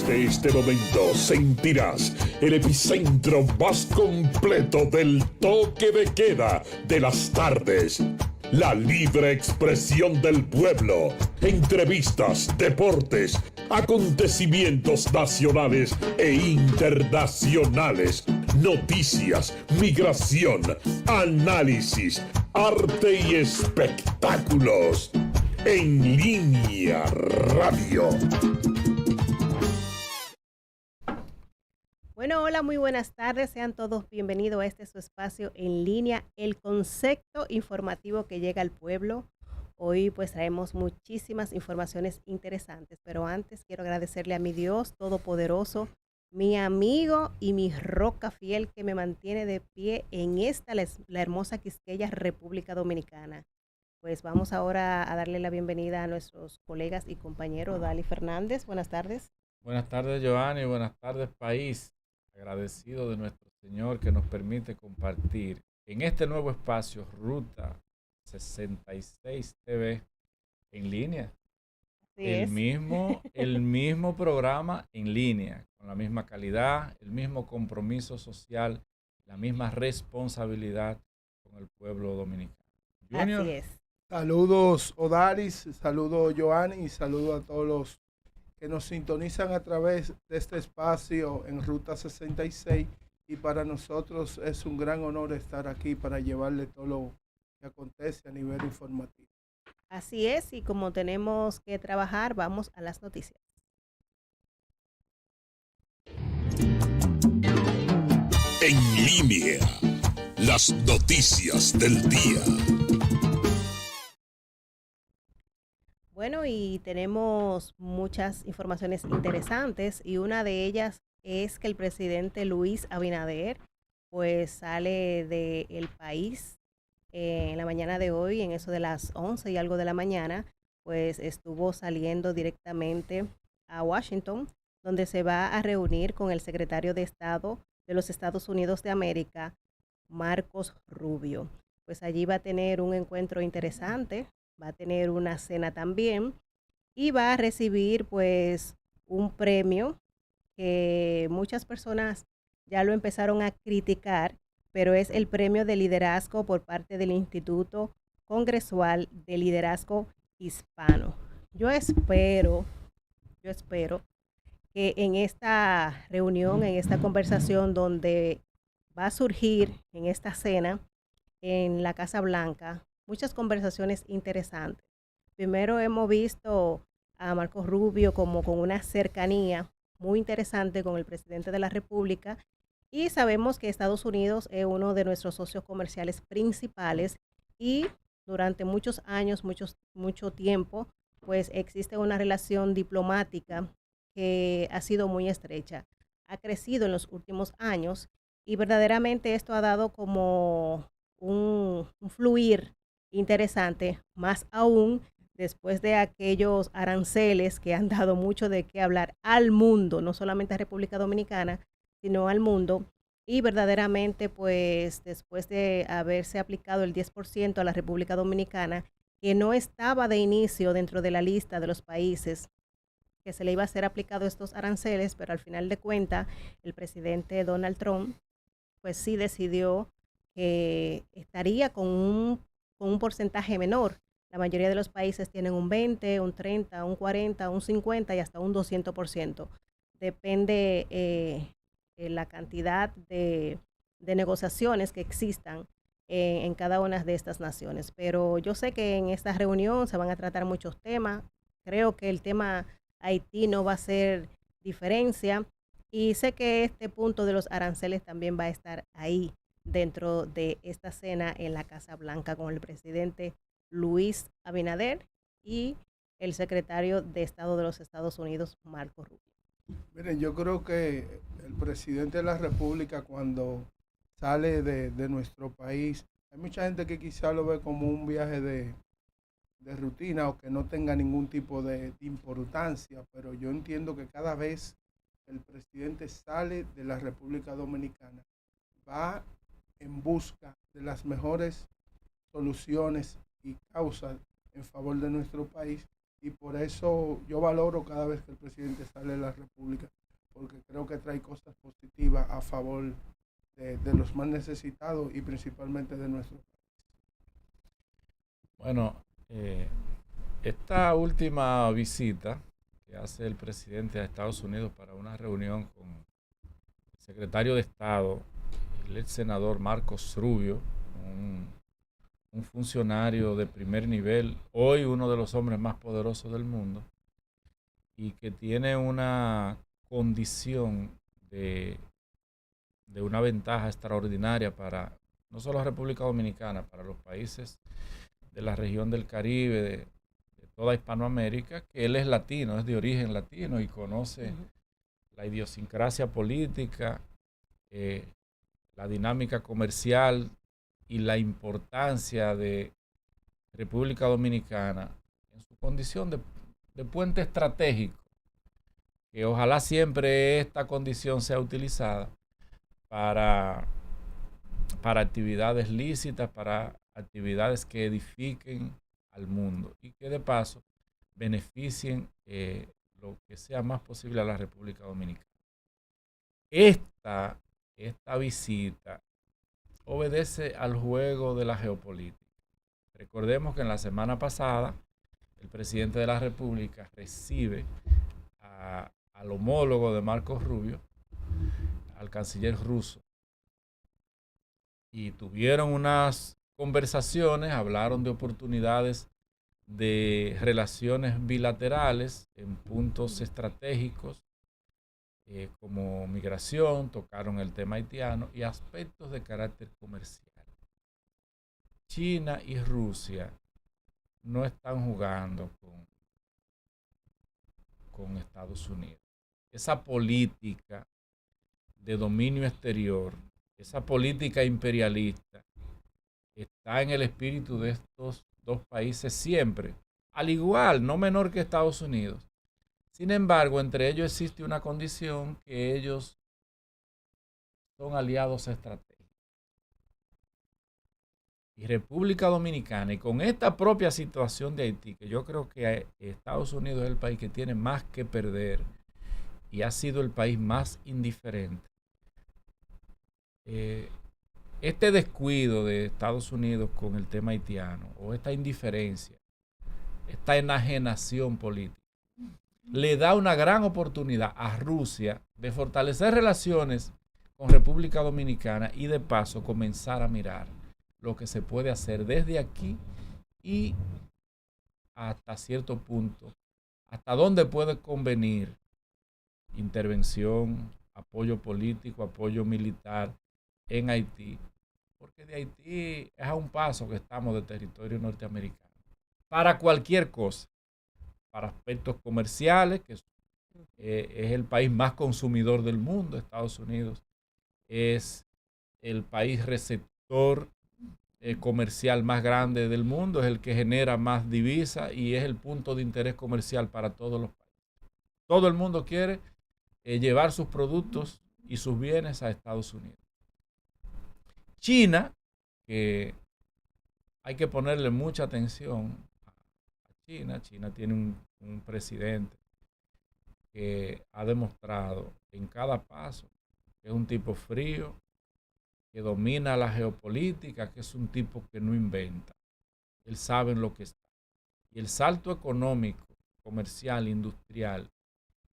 Desde este momento sentirás el epicentro más completo del toque de queda de las tardes. La libre expresión del pueblo, entrevistas, deportes, acontecimientos nacionales e internacionales, noticias, migración, análisis, arte y espectáculos. En Línea Radio. Bueno, hola, muy buenas tardes. Sean todos bienvenidos a este su espacio en línea, el concepto informativo que llega al pueblo. Hoy pues traemos muchísimas informaciones interesantes, pero antes quiero agradecerle a mi Dios Todopoderoso, mi amigo y mi roca fiel que me mantiene de pie en la hermosa Quisqueya, República Dominicana. Pues vamos ahora a darle la bienvenida a nuestros colegas y compañeros. Dali Fernández, buenas tardes. Buenas tardes, Joanny, buenas tardes, país. Agradecido de nuestro Señor que nos permite compartir en este nuevo espacio Ruta 66 TV en línea. El mismo programa en línea, con la misma calidad, el mismo compromiso social, la misma responsabilidad con el pueblo dominicano. Junior. Así es. Saludos Odaris, saludos Joanny y saludos a todos los que nos sintonizan a través de este espacio en Ruta 66, y para nosotros es un gran honor estar aquí para llevarle todo lo que acontece a nivel informativo. Así es, y como tenemos que trabajar, vamos a las noticias. En línea, las noticias del día. Bueno, y tenemos muchas informaciones interesantes y una de ellas es que el presidente Luis Abinader pues sale del país en la mañana de hoy, en eso de las 11 y algo de la mañana, pues estuvo saliendo directamente a Washington, donde se va a reunir con el secretario de Estado de los Estados Unidos de América, Marcos Rubio. Pues allí va a tener un encuentro interesante. Va a tener una cena también y va a recibir pues un premio que muchas personas ya lo empezaron a criticar, pero es el premio de liderazgo por parte del Instituto Congresual de Liderazgo Hispano. Yo espero que en esta reunión, en esta conversación donde va a surgir en esta cena en la Casa Blanca, muchas conversaciones interesantes. Primero hemos visto a Marcos Rubio como con una cercanía muy interesante con el presidente de la República, y sabemos que Estados Unidos es uno de nuestros socios comerciales principales y durante muchos años, mucho tiempo, pues existe una relación diplomática que ha sido muy estrecha. Ha crecido en los últimos años y verdaderamente esto ha dado como un fluir interesante, más aún después de aquellos aranceles que han dado mucho de qué hablar al mundo, no solamente a República Dominicana, sino al mundo. Y verdaderamente, pues después de haberse aplicado el 10% a la República Dominicana, que no estaba de inicio dentro de la lista de los países que se le iba a ser aplicado estos aranceles, pero al final de cuentas, el presidente Donald Trump, pues sí decidió que estaría con un porcentaje menor. La mayoría de los países tienen un 20, un 30, un 40, un 50 y hasta un 200%. Depende la cantidad de negociaciones que existan en cada una de estas naciones. Pero yo sé que en esta reunión se van a tratar muchos temas. Creo que el tema Haití no va a ser diferencia. Y sé que este punto de los aranceles también va a estar ahí dentro de esta cena en la Casa Blanca con el presidente Luis Abinader y el secretario de Estado de los Estados Unidos, Marco Rubio. Miren, yo creo que el presidente de la República, cuando sale de nuestro país, hay mucha gente que quizá lo ve como un viaje de rutina o que no tenga ningún tipo de importancia, pero yo entiendo que cada vez el presidente sale de la República Dominicana, va en busca de las mejores soluciones y causas en favor de nuestro país, y por eso yo valoro cada vez que el presidente sale de la República. favor de los más necesitados y principalmente de nuestro país. Bueno, esta última visita que hace el presidente a Estados Unidos para una reunión con el secretario de Estado, el ex senador Marcos Rubio, un funcionario de primer nivel, hoy uno de los hombres más poderosos del mundo, y que tiene una condición de una ventaja extraordinaria para no solo la República Dominicana, para los países de la región del Caribe, de toda Hispanoamérica, que él es latino, es de origen latino y conoce la idiosincrasia política, la dinámica comercial y la importancia de República Dominicana en su condición de puente estratégico, que ojalá siempre esta condición sea utilizada para actividades lícitas, para actividades que edifiquen al mundo y que de paso beneficien lo que sea más posible a la República Dominicana. Esta visita obedece al juego de la geopolítica. Recordemos que en la semana pasada el presidente de la República recibe al homólogo de Marcos Rubio, al canciller ruso, y tuvieron unas conversaciones, hablaron de oportunidades de relaciones bilaterales en puntos estratégicos como migración, tocaron el tema haitiano y aspectos de carácter comercial. China y Rusia no están jugando con Estados Unidos. Esa política de dominio exterior, esa política imperialista, está en el espíritu de estos dos países siempre, al igual, no menor que Estados Unidos. Sin embargo, entre ellos existe una condición, que ellos son aliados estratégicos. Y República Dominicana, y con esta propia situación de Haití, que yo creo que Estados Unidos es el país que tiene más que perder y ha sido el país más indiferente. Este descuido de Estados Unidos con el tema haitiano, o esta indiferencia, esta enajenación política, le da una gran oportunidad a Rusia de fortalecer relaciones con República Dominicana y de paso comenzar a mirar lo que se puede hacer desde aquí y hasta cierto punto, hasta dónde puede convenir intervención, apoyo político, apoyo militar en Haití, porque de Haití es a un paso que estamos de territorio norteamericano. Para cualquier cosa, para aspectos comerciales, que es el país más consumidor del mundo, Estados Unidos es el país receptor comercial más grande del mundo, es el que genera más divisas y es el punto de interés comercial para todos los países. Todo el mundo quiere llevar sus productos y sus bienes a Estados Unidos. China, que hay que ponerle mucha atención a China. China tiene un presidente que ha demostrado en cada paso que es un tipo frío, que domina la geopolítica, que es un tipo que no inventa. Él sabe en lo que está. Y el salto económico, comercial, industrial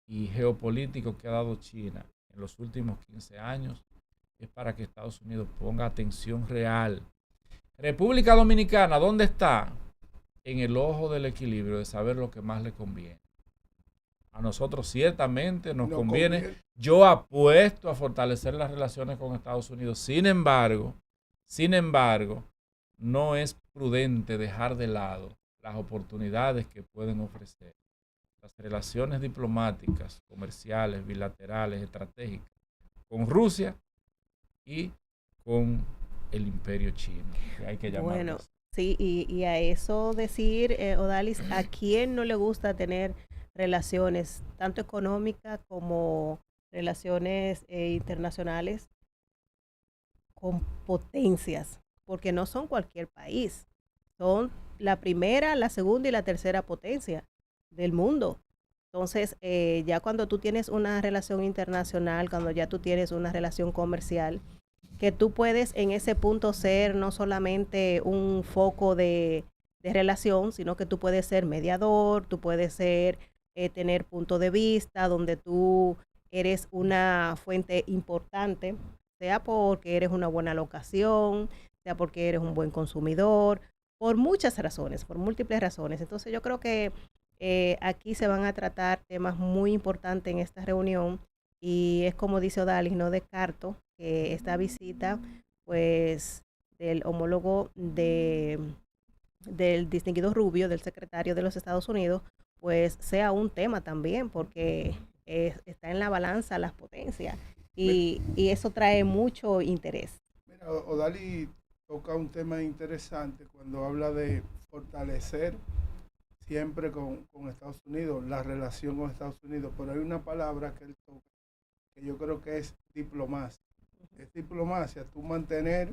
y geopolítico que ha dado China en los últimos 15 años es para que Estados Unidos ponga atención real. República Dominicana, ¿dónde está? En el ojo del equilibrio de saber lo que más le conviene. A nosotros ciertamente nos conviene. Yo apuesto a fortalecer las relaciones con Estados Unidos. Sin embargo, no es prudente dejar de lado las oportunidades que pueden ofrecer las relaciones diplomáticas, comerciales, bilaterales, estratégicas con Rusia y con el imperio chino, que hay que llamarlo. Bueno, sí, y a eso decir, Odalis, ¿a quién no le gusta tener relaciones, tanto económicas como relaciones internacionales con potencias? Porque no son cualquier país, son la primera, la segunda y la tercera potencia del mundo. Entonces, ya cuando tú tienes una relación internacional, cuando ya tú tienes una relación comercial, que tú puedes en ese punto ser no solamente un foco de relación, sino que tú puedes ser mediador, tú puedes ser, tener punto de vista, donde tú eres una fuente importante, sea porque eres una buena locación, sea porque eres un buen consumidor, por muchas razones, por múltiples razones. Entonces yo creo que aquí se van a tratar temas muy importantes en esta reunión y es como dice Odalis, no descarto que esta visita, pues, del homólogo del distinguido Rubio, del secretario de los Estados Unidos, pues sea un tema también, porque está en la balanza las potencias y eso trae mucho interés. Mira, Odali toca un tema interesante cuando habla de fortalecer siempre con Estados Unidos, la relación con Estados Unidos, pero hay una palabra que él toca que yo creo que es diplomacia. Es diplomacia, tú mantener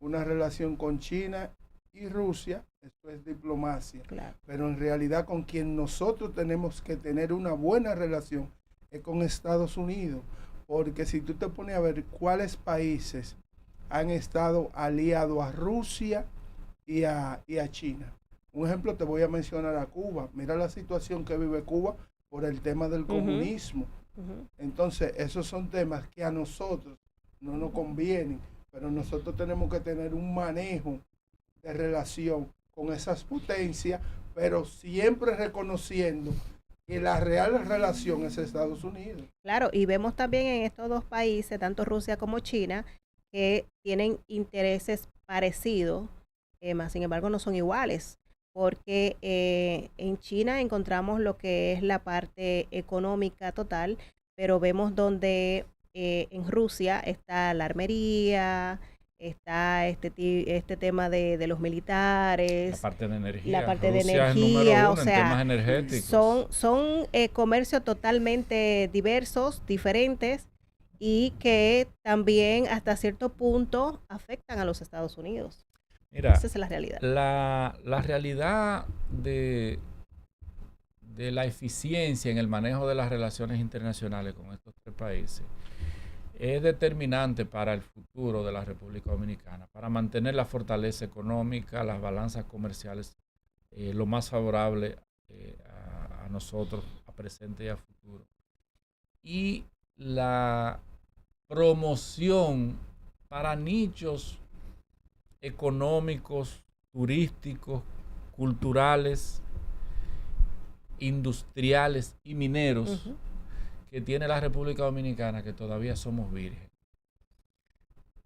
una relación con China y Rusia, eso es diplomacia. Claro. Pero en realidad con quien nosotros tenemos que tener una buena relación es con Estados Unidos, porque si tú te pones a ver cuáles países han estado aliados a Rusia y a China. Un ejemplo te voy a mencionar a Cuba. Mira la situación que vive Cuba por el tema del comunismo. Entonces, esos son temas que a nosotros no nos convienen, pero nosotros tenemos que tener un manejo de relación con esas potencias, pero siempre reconociendo que la real relación es Estados Unidos. Claro, y vemos también en estos dos países, tanto Rusia como China, que tienen intereses parecidos, más sin embargo no son iguales, porque en China encontramos lo que es la parte económica total, pero vemos donde en Rusia está la armería, está este tema de los militares, la parte de energía, la parte Rusia de energía, o sea, temas energéticos. son comercios totalmente diversos, diferentes, y que también hasta cierto punto afectan a los Estados Unidos. Mira, esa es la realidad. La realidad de la eficiencia en el manejo de las relaciones internacionales con estos tres países es determinante para el futuro de la República Dominicana, para mantener la fortaleza económica, las balanzas comerciales, lo más favorable a nosotros, a presente y a futuro. Y la promoción para nichos económicos, turísticos, culturales, industriales y mineros que tiene la República Dominicana, que todavía somos vírgenes.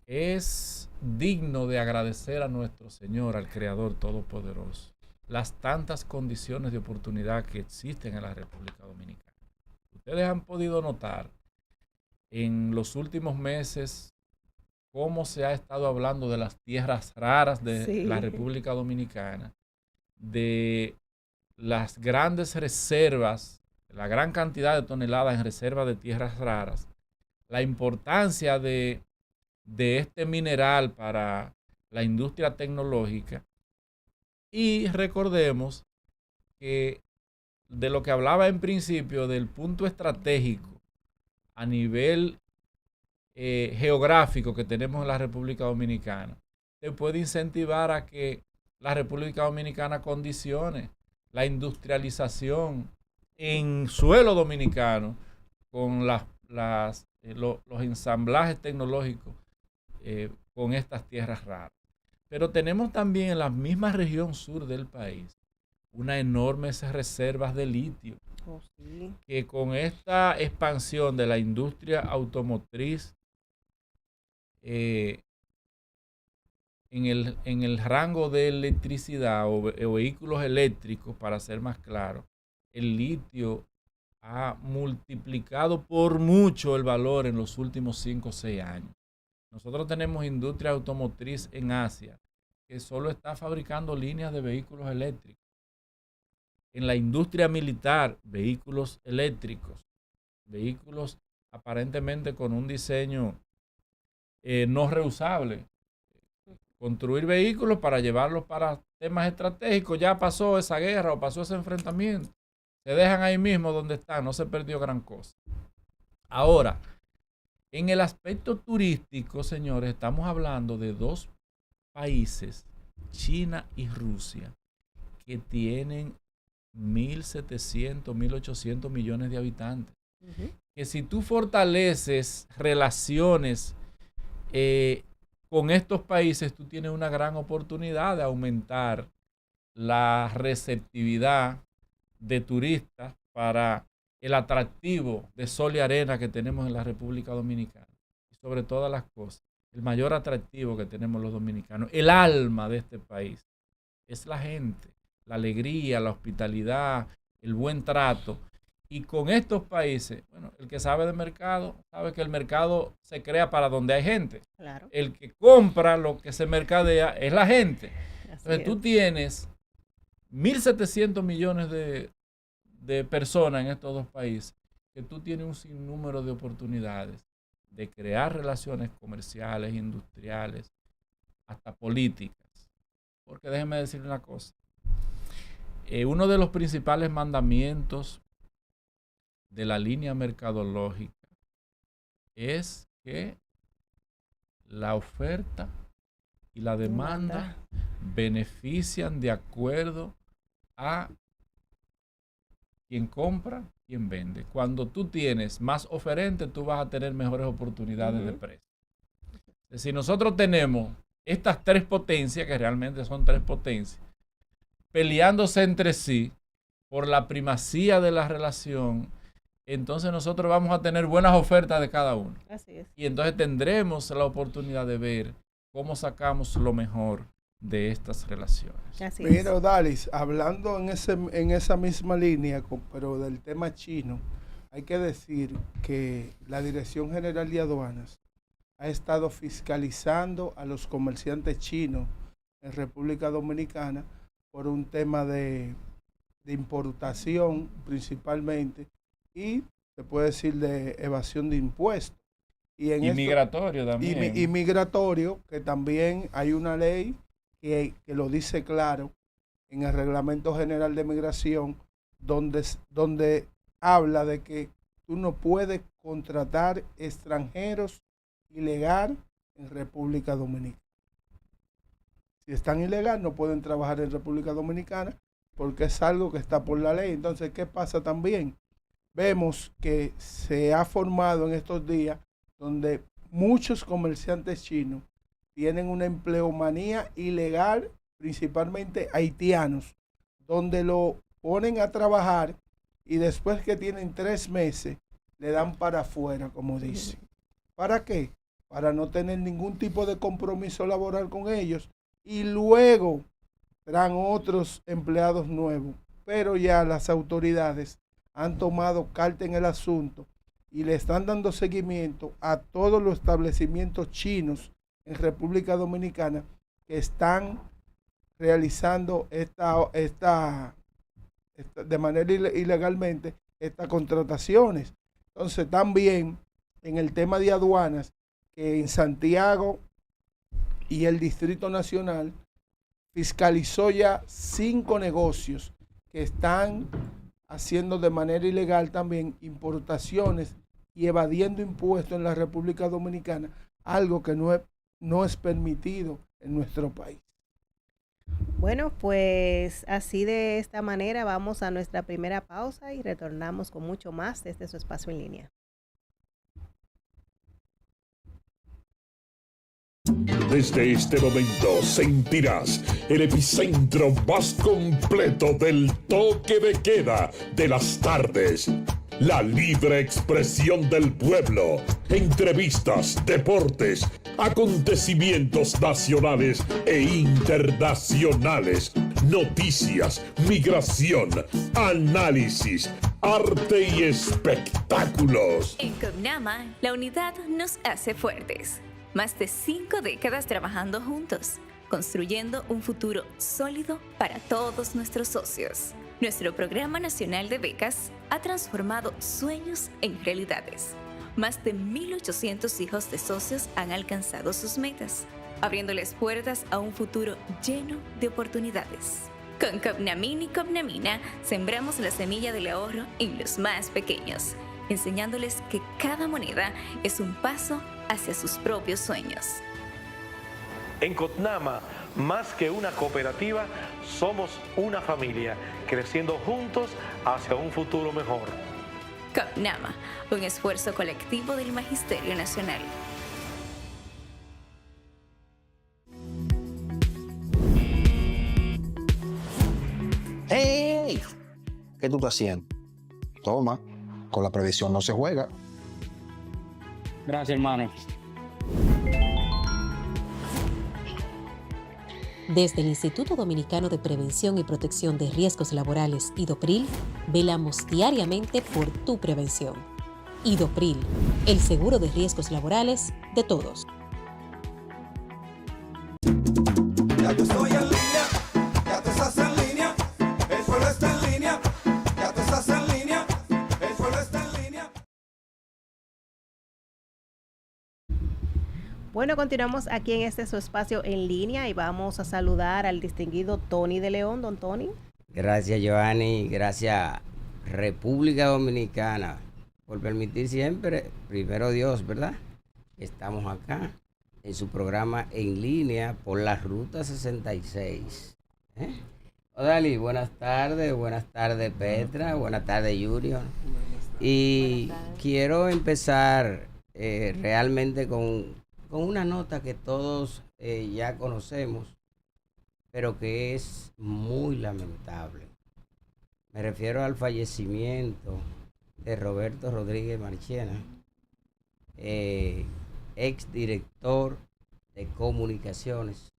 Es digno de agradecer a nuestro Señor, al Creador Todopoderoso, las tantas condiciones de oportunidad que existen en la República Dominicana. Ustedes han podido notar en los últimos meses cómo se ha estado hablando de las tierras raras de la República Dominicana, de las grandes reservas, la gran cantidad de toneladas en reservas de tierras raras, la importancia de este mineral para la industria tecnológica. Y recordemos que de lo que hablaba en principio del punto estratégico a nivel geográfico que tenemos en la República Dominicana, se puede incentivar a que la República Dominicana condicione la industrialización en suelo dominicano con los ensamblajes tecnológicos con estas tierras raras. Pero tenemos también en la misma región sur del país unas enormes reservas de litio, que con esta expansión de la industria automotriz en el rango de electricidad o vehículos eléctricos, para ser más claro, el litio ha multiplicado por mucho el valor en los últimos 5 o 6 años. Nosotros tenemos industria automotriz en Asia que solo está fabricando líneas de vehículos eléctricos. En la industria militar, vehículos eléctricos, vehículos aparentemente con un diseño no reusable. Construir vehículos para llevarlos para temas estratégicos, ya pasó esa guerra o pasó ese enfrentamiento. Se dejan ahí mismo donde están, no se perdió gran cosa. Ahora, en el aspecto turístico, señores, estamos hablando de dos países, China y Rusia, que tienen 1.700, 1.800 millones de habitantes. Que si tú fortaleces relaciones con estos países, tú tienes una gran oportunidad de aumentar la receptividad de turistas para el atractivo de sol y arena que tenemos en la República Dominicana. Y sobre todas las cosas, el mayor atractivo que tenemos los dominicanos, el alma de este país, es la gente, la alegría, la hospitalidad, el buen trato. Y con estos países, bueno, el que sabe de mercado, sabe que el mercado se crea para donde hay gente. Claro. El que compra lo que se mercadea es la gente. Entonces tú tienes 1.700 millones de personas en estos dos países, que tú tienes un sinnúmero de oportunidades de crear relaciones comerciales, industriales, hasta políticas. Porque déjenme decirle una cosa. Uno de los principales mandamientos de la línea mercadológica es que la oferta y la demanda benefician de acuerdo a quien compra, quien vende. Cuando tú tienes más oferentes, tú vas a tener mejores oportunidades de precio. Si nosotros tenemos estas tres potencias, que realmente son tres potencias, peleándose entre sí por la primacía de la relación, entonces nosotros vamos a tener buenas ofertas de cada uno. Así es. Y entonces tendremos la oportunidad de ver cómo sacamos lo mejor de estas relaciones. Así Mira, es. Odalis, hablando en esa misma línea, pero del tema chino, hay que decir que la Dirección General de Aduanas ha estado fiscalizando a los comerciantes chinos en República Dominicana por un tema de importación principalmente y se puede decir de evasión de impuestos. Y migratorio también. Y migratorio, que también hay una ley que lo dice claro en el Reglamento General de Migración, donde habla de que tú no puedes contratar extranjeros ilegal en República Dominicana. Si están ilegal, no pueden trabajar en República Dominicana porque es algo que está por la ley. Entonces, ¿qué pasa también? Vemos que se ha formado en estos días donde muchos comerciantes chinos tienen una empleomanía ilegal, principalmente haitianos, donde lo ponen a trabajar y después que tienen 3 meses, le dan para afuera, como dicen. ¿Para qué? Para no tener ningún tipo de compromiso laboral con ellos y luego traen otros empleados nuevos. Pero ya las autoridades han tomado carta en el asunto y le están dando seguimiento a todos los establecimientos chinos en República Dominicana que están realizando de manera ilegalmente estas contrataciones. Entonces también en el tema de aduanas, que en Santiago y el Distrito Nacional fiscalizó ya 5 negocios que están haciendo de manera ilegal también importaciones y evadiendo impuestos en la República Dominicana, algo que no es permitido en nuestro país. Bueno, pues así de esta manera vamos a nuestra primera pausa y retornamos con mucho más desde su espacio en línea. Desde este momento sentirás el epicentro más completo del toque de queda de las tardes. La libre expresión del pueblo, entrevistas, deportes, acontecimientos nacionales e internacionales, noticias, migración, análisis, arte y espectáculos. En Cognama, la unidad nos hace fuertes. Más de 5 décadas trabajando juntos, construyendo un futuro sólido para todos nuestros socios. Nuestro Programa Nacional de Becas ha transformado sueños en realidades. Más de 1.800 hijos de socios han alcanzado sus metas, abriéndoles puertas a un futuro lleno de oportunidades. Con Copnamin y Copnamina sembramos la semilla del ahorro en los más pequeños, enseñándoles que cada moneda es un paso hacia sus propios sueños. En Cotnama, más que una cooperativa, somos una familia, creciendo juntos hacia un futuro mejor. Copnama, un esfuerzo colectivo del Magisterio Nacional. ¡Hey! ¿Qué tú estás haciendo? Toma, con la previsión no se juega. Gracias, hermano. Desde el Instituto Dominicano de Prevención y Protección de Riesgos Laborales, IDOPRIL, velamos diariamente por tu prevención. IDOPRIL, el seguro de riesgos laborales de todos. Ya yo estoy en línea, ya tú estás en línea, el pueblo está en línea, ya tú estás en línea, el pueblo está en línea. Bueno, continuamos aquí en su espacio en línea y vamos a saludar al distinguido Tony de León. Don Tony. Gracias, Joanny. Gracias, República Dominicana, por permitir siempre, primero Dios, ¿verdad? Estamos acá en su programa en línea por la Ruta 66. Odali, buenas tardes Petra, buenas tardes Junior. Y quiero empezar realmente con una nota que todos ya conocemos, pero que es muy lamentable. Me refiero al fallecimiento de Roberto Rodríguez Marchena, ex director de comunicaciones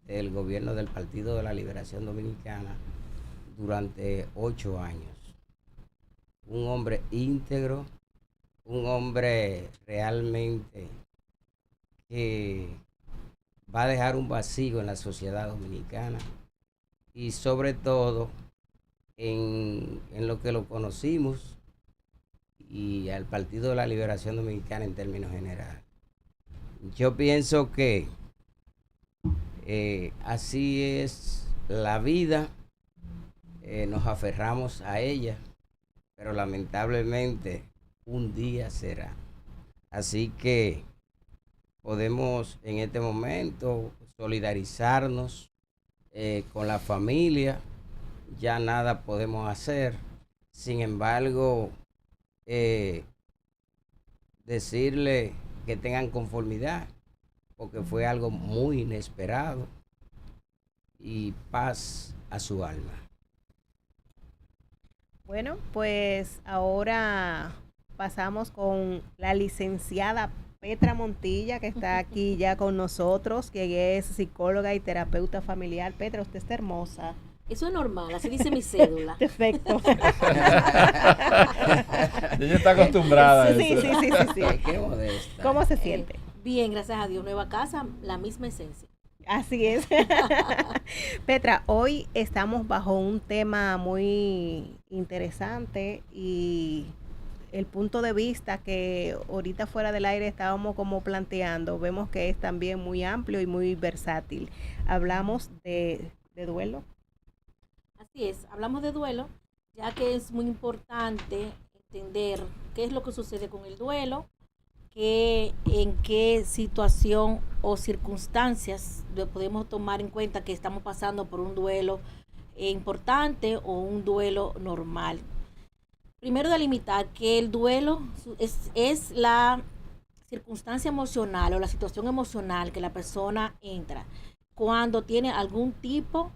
del gobierno del Partido de la Liberación Dominicana durante 8 años. Un hombre íntegro, un hombre realmente que va a dejar un vacío en la sociedad dominicana y sobre todo en lo que lo conocimos y al Partido de la Liberación Dominicana en términos generales. Yo pienso que así es la vida, nos aferramos a ella, pero lamentablemente un día será. Así que podemos en este momento solidarizarnos con la familia, ya nada podemos hacer. Sin embargo, decirle que tengan conformidad, porque fue algo muy inesperado, y paz a su alma. Bueno, pues ahora pasamos con la licenciada Petra Montilla, que está aquí ya con nosotros, que es psicóloga y terapeuta familiar. Petra, usted está hermosa. Eso es normal, así dice mi cédula. Perfecto. Ella está acostumbrada a eso. Sí. Qué modesta. ¿Cómo se siente? Bien, gracias a Dios. Nueva casa, la misma esencia. Así es. Petra, hoy estamos bajo un tema muy interesante y el punto de vista que ahorita fuera del aire estábamos como planteando, vemos que es también muy amplio y muy versátil. Hablamos de duelo. Así es, hablamos de duelo, ya que es muy importante entender qué es lo que sucede con el duelo, en qué situación o circunstancias podemos tomar en cuenta que estamos pasando por un duelo importante o un duelo normal. Primero, delimitar que el duelo es la circunstancia emocional o la situación emocional que la persona entra cuando tiene algún tipo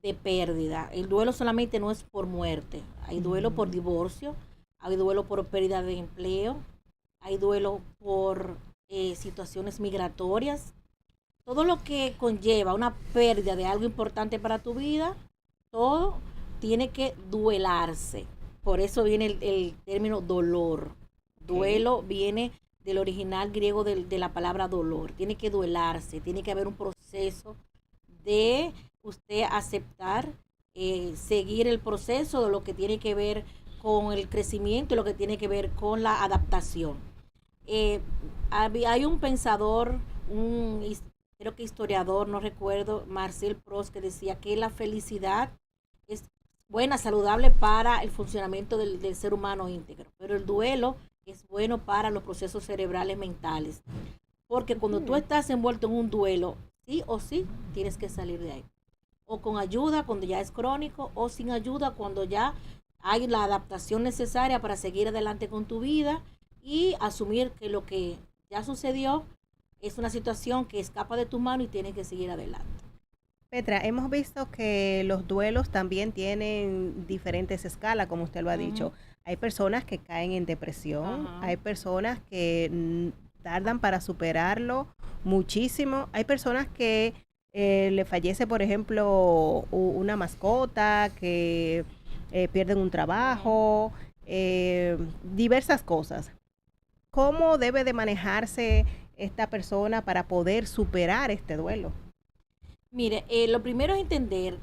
de pérdida. El duelo solamente no es por muerte, hay duelo por divorcio, hay duelo por pérdida de empleo, hay duelo por situaciones migratorias. Todo lo que conlleva una pérdida de algo importante para tu vida, todo tiene que duelarse. Por eso viene el término dolor. Duelo viene del original griego de la palabra dolor. Tiene que duelarse, tiene que haber un proceso de usted aceptar, seguir el proceso de lo que tiene que ver con el crecimiento y lo que tiene que ver con la adaptación. Hay un pensador, un creo que historiador, no recuerdo, Marcel Proust, que decía que la felicidad es buena, saludable para el funcionamiento del ser humano íntegro, pero el duelo es bueno para los procesos cerebrales mentales, porque cuando tú estás envuelto en un duelo, sí o sí, tienes que salir de ahí, o con ayuda cuando ya es crónico, o sin ayuda cuando ya hay la adaptación necesaria para seguir adelante con tu vida y asumir que lo que ya sucedió es una situación que escapa de tu mano y tienes que seguir adelante. Petra, hemos visto que los duelos también tienen diferentes escalas, como usted lo ha dicho. Hay personas que caen en depresión, hay personas que tardan para superarlo muchísimo, hay personas que le fallece, por ejemplo, una mascota, que pierden un trabajo, diversas cosas. ¿Cómo debe de manejarse esta persona para poder superar este duelo? Mire, lo primero es entender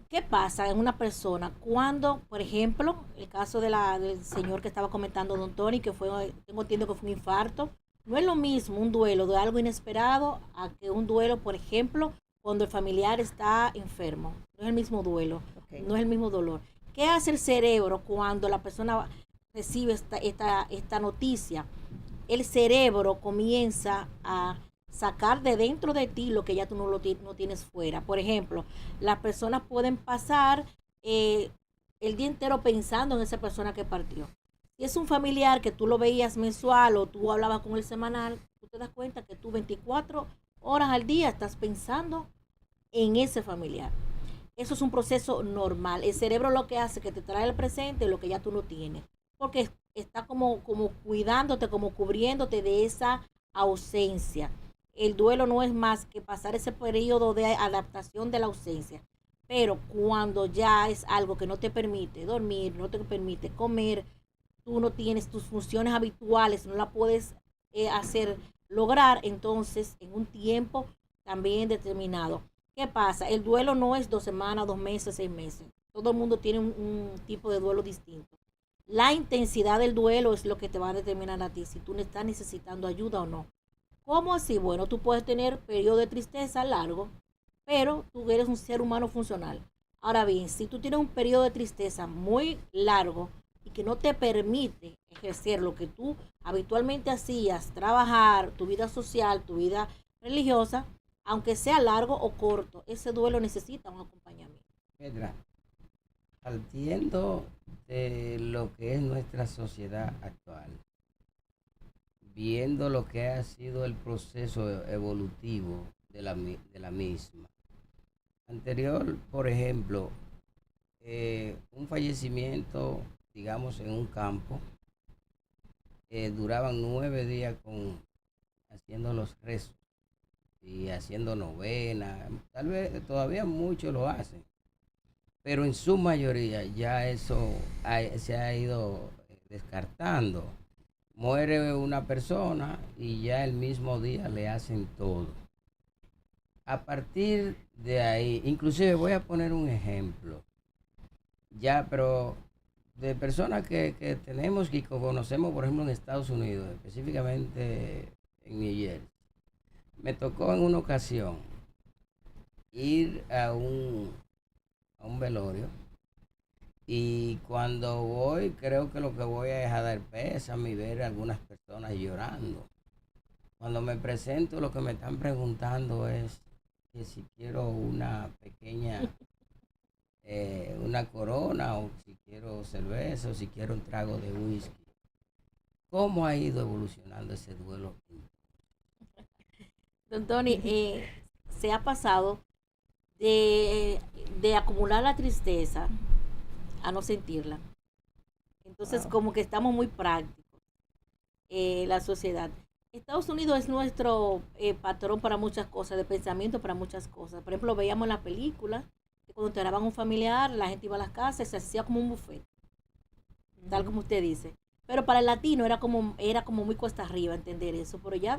qué pasa en una persona cuando, por ejemplo, el caso del señor que estaba comentando, don Tony, que tengo entendido que fue un infarto. No es lo mismo un duelo de algo inesperado a que un duelo, por ejemplo, cuando el familiar está enfermo. No es el mismo duelo, no es el mismo dolor. ¿Qué hace el cerebro cuando la persona recibe esta noticia? El cerebro comienza a sacar de dentro de ti lo que ya tú no tienes fuera. Por ejemplo, las personas pueden pasar el día entero pensando en esa persona que partió. Si es un familiar que tú lo veías mensual o tú hablabas con él semanal, tú te das cuenta que tú 24 horas al día estás pensando en ese familiar. Eso es un proceso normal. El cerebro lo que hace es que te trae al presente lo que ya tú no tienes, porque está como cuidándote, como cubriéndote de esa ausencia. El duelo no es más que pasar ese periodo de adaptación de la ausencia. Pero cuando ya es algo que no te permite dormir, no te permite comer, tú no tienes tus funciones habituales, no la puedes lograr, entonces en un tiempo también determinado. ¿Qué pasa? El duelo no es 2 semanas, 2 meses, 6 meses. Todo el mundo tiene un tipo de duelo distinto. La intensidad del duelo es lo que te va a determinar a ti si tú estás necesitando ayuda o no. ¿Cómo así? Bueno, tú puedes tener periodo de tristeza largo, pero tú eres un ser humano funcional. Ahora bien, si tú tienes un periodo de tristeza muy largo y que no te permite ejercer lo que tú habitualmente hacías, trabajar, tu vida social, tu vida religiosa, aunque sea largo o corto, ese duelo necesita un acompañamiento. Petra, partiendo de lo que es nuestra sociedad actual, viendo lo que ha sido el proceso evolutivo de la misma. Anterior, por ejemplo, un fallecimiento, digamos, en un campo, duraban 9 días haciendo los rezos y haciendo novena. Tal vez todavía muchos lo hacen, pero en su mayoría ya eso se ha ido descartando. Muere una persona y ya el mismo día le hacen todo. A partir de ahí, inclusive voy a poner un ejemplo, ya, pero de personas que tenemos y que conocemos, por ejemplo, en Estados Unidos, específicamente en New Jersey. Me tocó en una ocasión ir a un velorio. Y cuando voy, creo que lo que voy a dejar dar pésame y ver a algunas personas llorando. Cuando me presento, lo que me están preguntando es que si quiero una pequeña, una corona, o si quiero cerveza, o si quiero un trago de whisky. ¿Cómo ha ido evolucionando ese duelo? Don Tony, se ha pasado de acumular la tristeza a no sentirla. Entonces, como que estamos muy prácticos, la sociedad. Estados Unidos es nuestro patrón para muchas cosas, de pensamiento para muchas cosas. Por ejemplo, veíamos en la película que cuando te daban un familiar, la gente iba a las casas y se hacía como un buffet, tal como usted dice. Pero para el latino era como muy cuesta arriba entender eso, pero ya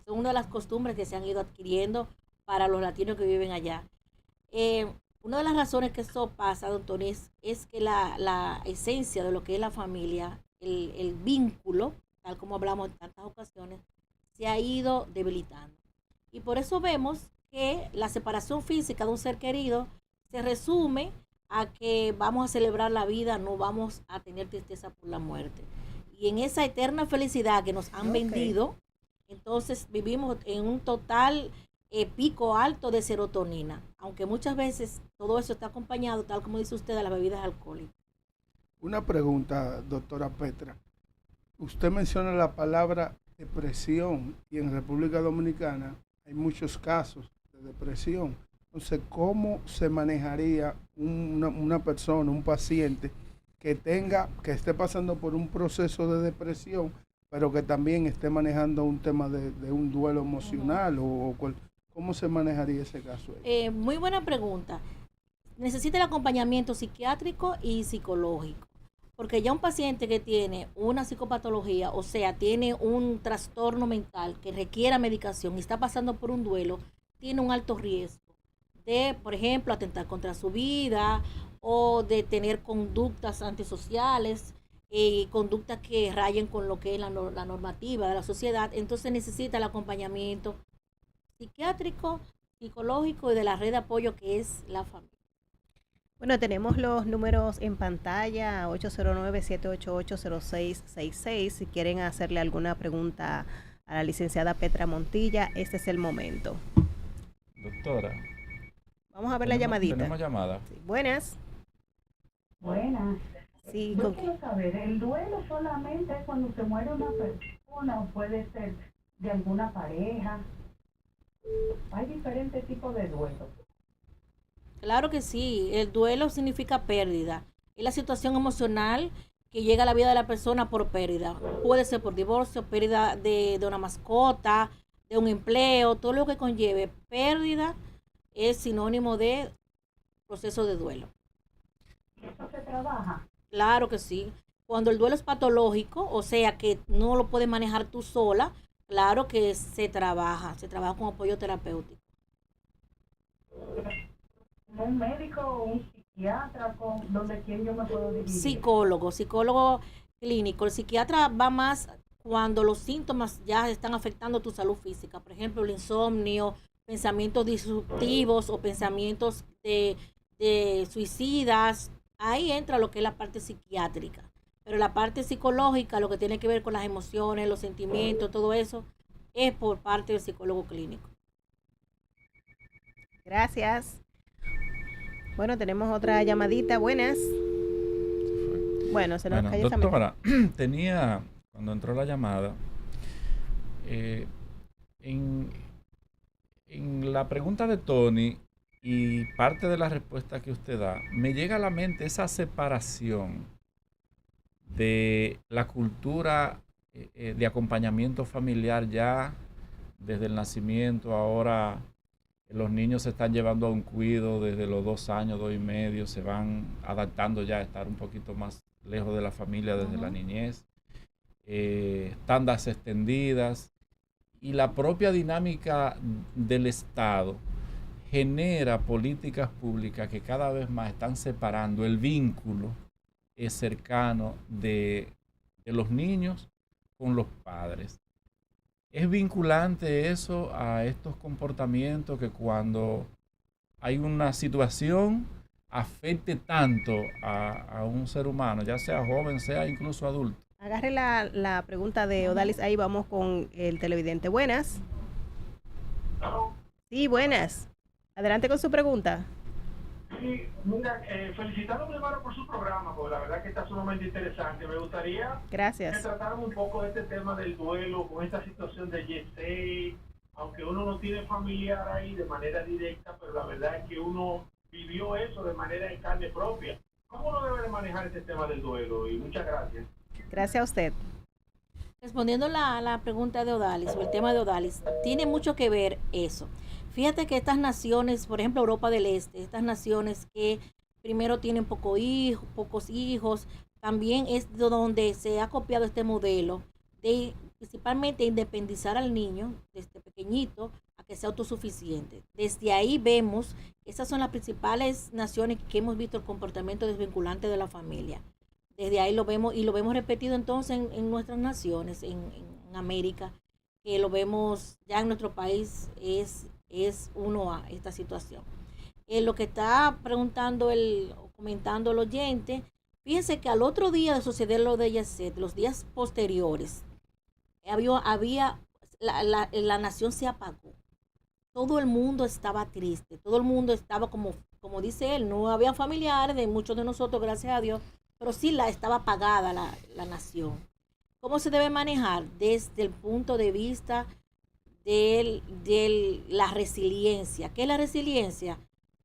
son una de las costumbres que se han ido adquiriendo para los latinos que viven allá. Una de las razones que eso pasa, don Tony, es que la esencia de lo que es la familia, el vínculo, tal como hablamos en tantas ocasiones, se ha ido debilitando. Y por eso vemos que la separación física de un ser querido se resume a que vamos a celebrar la vida, no vamos a tener tristeza por la muerte. Y en esa eterna felicidad que nos han vendido, entonces vivimos en un total pico alto de serotonina, aunque muchas veces todo eso está acompañado, tal como dice usted, de las bebidas alcohólicas. Una pregunta, doctora Petra. Usted menciona la palabra depresión y en República Dominicana hay muchos casos de depresión. Entonces, ¿cómo se manejaría una persona, un paciente que esté pasando por un proceso de depresión, pero que también esté manejando un tema de un duelo emocional? ¿Cómo se manejaría ese caso? Muy buena pregunta. Necesita el acompañamiento psiquiátrico y psicológico, porque ya un paciente que tiene una psicopatología, o sea, tiene un trastorno mental que requiera medicación y está pasando por un duelo, tiene un alto riesgo de, por ejemplo, atentar contra su vida o de tener conductas antisociales, conductas que rayen con lo que es la normativa de la sociedad. Entonces necesita el acompañamiento psiquiátrico, psicológico y de la red de apoyo que es la familia. Bueno, tenemos los números en pantalla, 809-788-0666. Si quieren hacerle alguna pregunta a la licenciada Petra Montilla, este es el momento. Doctora. Vamos a ver la llamadita. Tenemos llamada. Sí, buenas. Buenas. Sí, yo quiero saber, ¿el duelo solamente es cuando se muere una persona o puede ser de alguna pareja? Hay diferentes tipos de duelo. Claro que sí, el duelo significa pérdida. Es la situación emocional que llega a la vida de la persona por pérdida. Puede ser por divorcio, pérdida de una mascota, de un empleo, todo lo que conlleve pérdida es sinónimo de proceso de duelo. ¿Eso se trabaja? Claro que sí. Cuando el duelo es patológico, o sea que no lo puedes manejar tú sola, claro que se trabaja con apoyo terapéutico. ¿Un médico o un psiquiatra donde quién yo me puedo dirigir? Psicólogo clínico. El psiquiatra va más cuando los síntomas ya están afectando tu salud física. Por ejemplo, el insomnio, pensamientos disruptivos o pensamientos de suicidas. Ahí entra lo que es la parte psiquiátrica. Pero la parte psicológica, lo que tiene que ver con las emociones, los sentimientos, todo eso, es por parte del psicólogo clínico. Gracias. Bueno, tenemos otra llamadita. Buenas. Bueno, se nos cayó esa doctora, tenía, cuando entró la llamada, en la pregunta de Tony y parte de la respuesta que usted da, me llega a la mente esa separación de la cultura de acompañamiento familiar ya desde el nacimiento. Ahora los niños se están llevando a un cuido desde los 2 años, 2 y medio, se van adaptando ya a estar un poquito más lejos de la familia desde la niñez, tandas extendidas, y la propia dinámica del Estado genera políticas públicas que cada vez más están separando el vínculo cercano de los niños con los padres. ¿Es vinculante eso a estos comportamientos que cuando hay una situación afecte tanto a un ser humano, ya sea joven, sea incluso adulto? Agarre la pregunta de Odalis, ahí vamos con el televidente. Buenas. Sí, buenas. Adelante con su pregunta. Sí, mira, felicitarlo primero por su programa, porque la verdad que está sumamente interesante. Me gustaría que tratáramos un poco de este tema del duelo con esta situación de Yesey, aunque uno no tiene familiar ahí de manera directa, pero la verdad es que uno vivió eso de manera en carne propia. ¿Cómo uno debe de manejar este tema del duelo? Y muchas gracias. Gracias a usted. Respondiendo la pregunta de Odalis, o el tema de Odalis, tiene mucho que ver eso. Fíjate que estas naciones, por ejemplo Europa del Este, estas naciones que primero tienen pocos hijos, también es de donde se ha copiado este modelo de principalmente independizar al niño desde pequeñito a que sea autosuficiente. Desde ahí vemos, esas son las principales naciones que hemos visto el comportamiento desvinculante de la familia. Desde ahí lo vemos y lo vemos repetido entonces en nuestras naciones, en América. que lo vemos ya en nuestro país, es uno a esta situación. Lo que está preguntando o comentando el oyente, fíjense que al otro día de suceder lo de Yeset, los días posteriores, la nación se apagó. Todo el mundo estaba triste, todo el mundo estaba como dice él, no había familiares de muchos de nosotros, gracias a Dios, pero sí estaba apagada la nación. ¿Cómo se debe manejar? Desde el punto de vista de la resiliencia. ¿Qué es la resiliencia?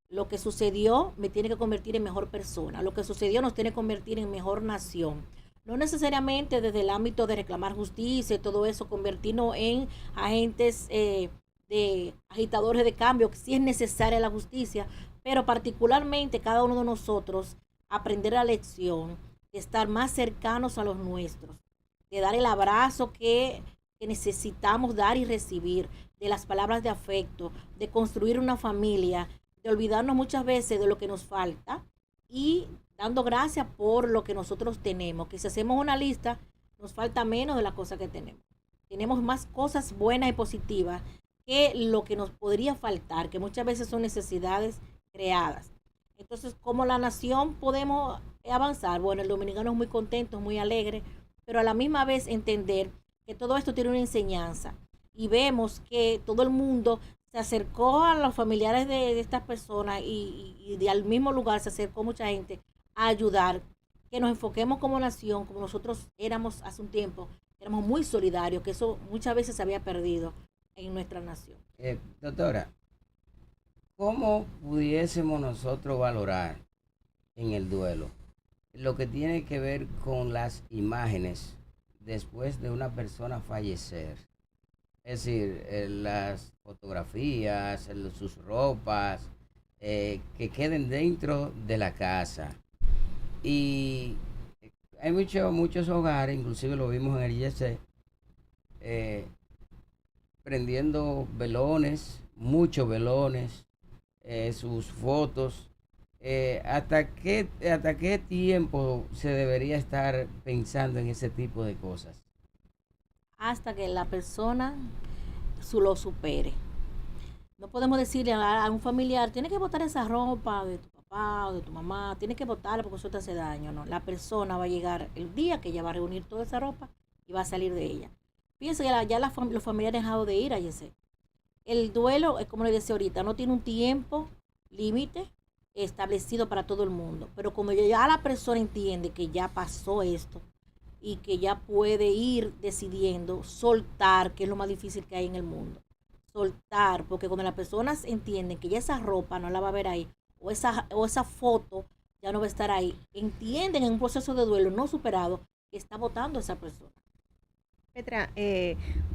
Lo que sucedió me tiene que convertir en mejor persona. Lo que sucedió nos tiene que convertir en mejor nación. No necesariamente desde el ámbito de reclamar justicia y todo eso, convertirnos en agentes de agitadores de cambio, que sí es necesaria la justicia, pero particularmente cada uno de nosotros aprender la lección de estar más cercanos a los nuestros, de dar el abrazo que necesitamos dar y recibir, de las palabras de afecto, de construir una familia, de olvidarnos muchas veces de lo que nos falta y dando gracias por lo que nosotros tenemos, que si hacemos una lista, nos falta menos de las cosas que tenemos. Tenemos más cosas buenas y positivas que lo que nos podría faltar, que muchas veces son necesidades creadas. Entonces, ¿cómo la nación podemos avanzar? Bueno, el dominicano es muy contento, muy alegre, pero a la misma vez entender que todo esto tiene una enseñanza. Y vemos que todo el mundo se acercó a los familiares de estas personas y al mismo lugar se acercó mucha gente a ayudar, que nos enfoquemos como nación, como nosotros éramos hace un tiempo, éramos muy solidarios, que eso muchas veces se había perdido en nuestra nación. Doctora, ¿cómo pudiésemos nosotros valorar en el duelo lo que tiene que ver con las imágenes después de una persona fallecer? Es decir, las fotografías, sus ropas, que queden dentro de la casa. Y hay muchos hogares, inclusive lo vimos en el IEC, prendiendo velones, muchos velones, sus fotos. ¿Hasta qué tiempo se debería estar pensando en ese tipo de cosas? Hasta que la persona lo supere. No podemos decirle a un familiar, tienes que botar esa ropa de tu papá o de tu mamá, tienes que botarla porque eso te hace daño. No, la persona va a llegar el día que ella va a reunir toda esa ropa y va a salir de ella. Fíjense que los familiares han dejado de ir a ese. El duelo, como le decía ahorita, no tiene un tiempo límite establecido para todo el mundo, pero cuando ya la persona entiende que ya pasó esto y que ya puede ir decidiendo soltar, que es lo más difícil que hay en el mundo, soltar, porque cuando las personas entienden que ya esa ropa no la va a ver ahí, o esa foto ya no va a estar ahí, entienden en un proceso de duelo no superado que está votando esa persona. Petra,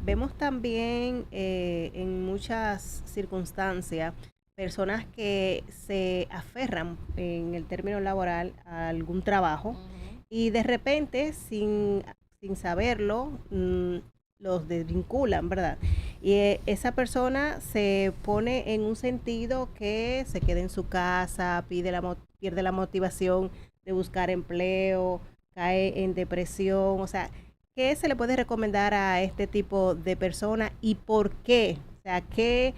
vemos también en muchas circunstancias personas que se aferran en el término laboral a algún trabajo y de repente, sin saberlo, los desvinculan, ¿verdad? Y esa persona se pone en un sentido que se queda en su casa, pierde la motivación de buscar empleo, cae en depresión. O sea, ¿qué se le puede recomendar a este tipo de persona y por qué? O sea, ¿qué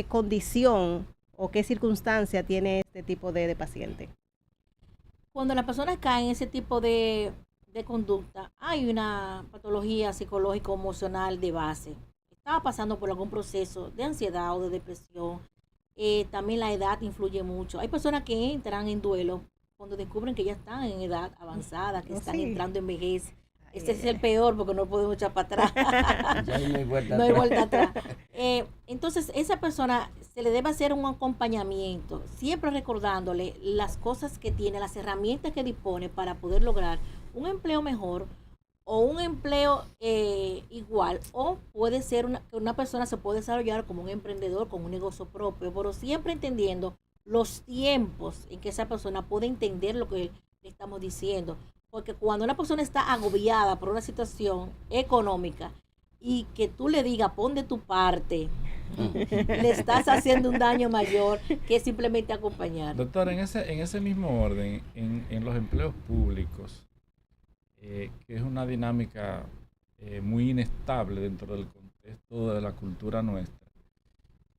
condición o qué circunstancia tiene este tipo de paciente? Cuando las personas caen en ese tipo de conducta, hay una patología psicológica emocional de base. Estaba pasando por algún proceso de ansiedad o de depresión. También la edad influye mucho. Hay personas que entran en duelo cuando descubren que ya están en edad avanzada, que están entrando en vejez. Este es el peor porque no podemos echar para atrás. Ya no hay vuelta no hay vuelta atrás. Entonces, esa persona se le debe hacer un acompañamiento, siempre recordándole las cosas que tiene, las herramientas que dispone para poder lograr un empleo mejor o un empleo igual, o puede ser que una persona se puede desarrollar como un emprendedor, con un negocio propio, pero siempre entendiendo los tiempos en que esa persona puede entender lo que le estamos diciendo. Porque cuando una persona está agobiada por una situación económica y que tú le digas, pon de tu parte, le estás haciendo un daño mayor que simplemente acompañar. Doctora, en ese mismo orden, en los empleos públicos, que es una dinámica muy inestable dentro del contexto de la cultura nuestra.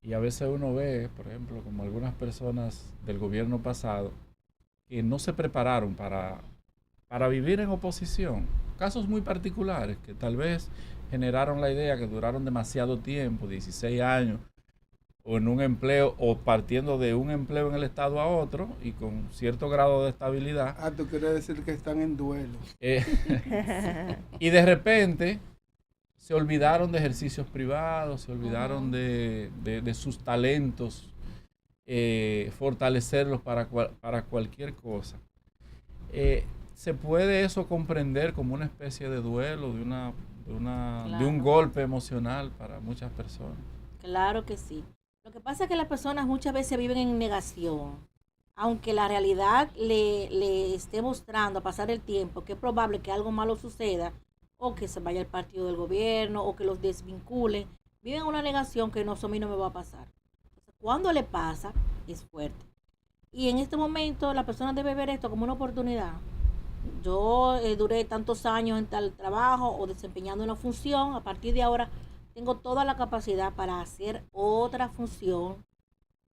Y a veces uno ve, por ejemplo, como algunas personas del gobierno pasado, que no se prepararon para vivir en oposición. Casos muy particulares que tal vez generaron la idea que duraron demasiado tiempo, 16 años, o en un empleo, o partiendo de un empleo en el Estado a otro, y con cierto grado de estabilidad. Ah, tú quieres decir que están en duelo. Y de repente se olvidaron de ejercicios privados, se olvidaron de sus talentos, fortalecerlos para cualquier cosa. ¿Se puede eso comprender como una especie de duelo, de un golpe emocional para muchas personas? Claro que sí. Lo que pasa es que las personas muchas veces viven en negación, aunque la realidad le esté mostrando a pasar el tiempo que es probable que algo malo suceda, o que se vaya el partido del gobierno, o que los desvinculen. Viven en una negación que no, eso a mí no me va a pasar. Entonces, cuando le pasa, es fuerte. Y en este momento la persona debe ver esto como una oportunidad. Yo duré tantos años en tal trabajo o desempeñando una función, a partir de ahora tengo toda la capacidad para hacer otra función,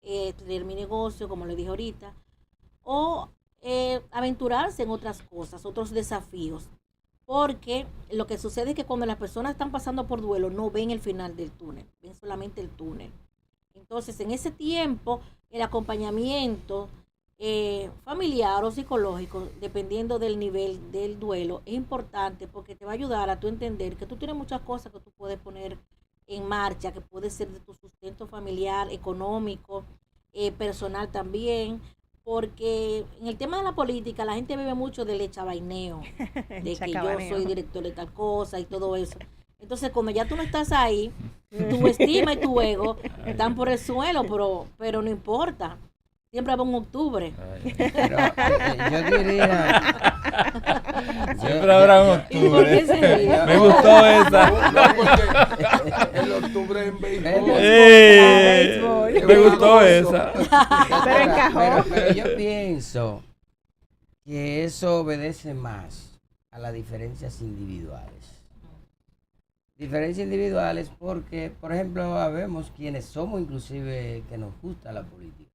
tener mi negocio, como le dije ahorita, o aventurarse en otras cosas, otros desafíos. Porque lo que sucede es que cuando las personas están pasando por duelo, no ven el final del túnel, ven solamente el túnel. Entonces, en ese tiempo, el acompañamiento familiar o psicológico, dependiendo del nivel del duelo, es importante porque te va a ayudar a tú entender que tú tienes muchas cosas que tú puedes poner en marcha, que puede ser de tu sustento familiar, económico, personal también, porque en el tema de la política la gente vive mucho del echabaineo, de que yo soy director de tal cosa y todo eso. Entonces, cuando ya tú no estás ahí, tu estima y tu ego están por el suelo, pero no importa. Siempre habrá un octubre. Pero, yo diría... Siempre habrá un octubre. Me gustó esa. No, porque el octubre en béisbol. Me gustó esa. Pero encajó. Pero yo pienso que eso obedece más a las diferencias individuales. Diferencias individuales porque, por ejemplo, habemos quienes somos inclusive que nos gusta la política,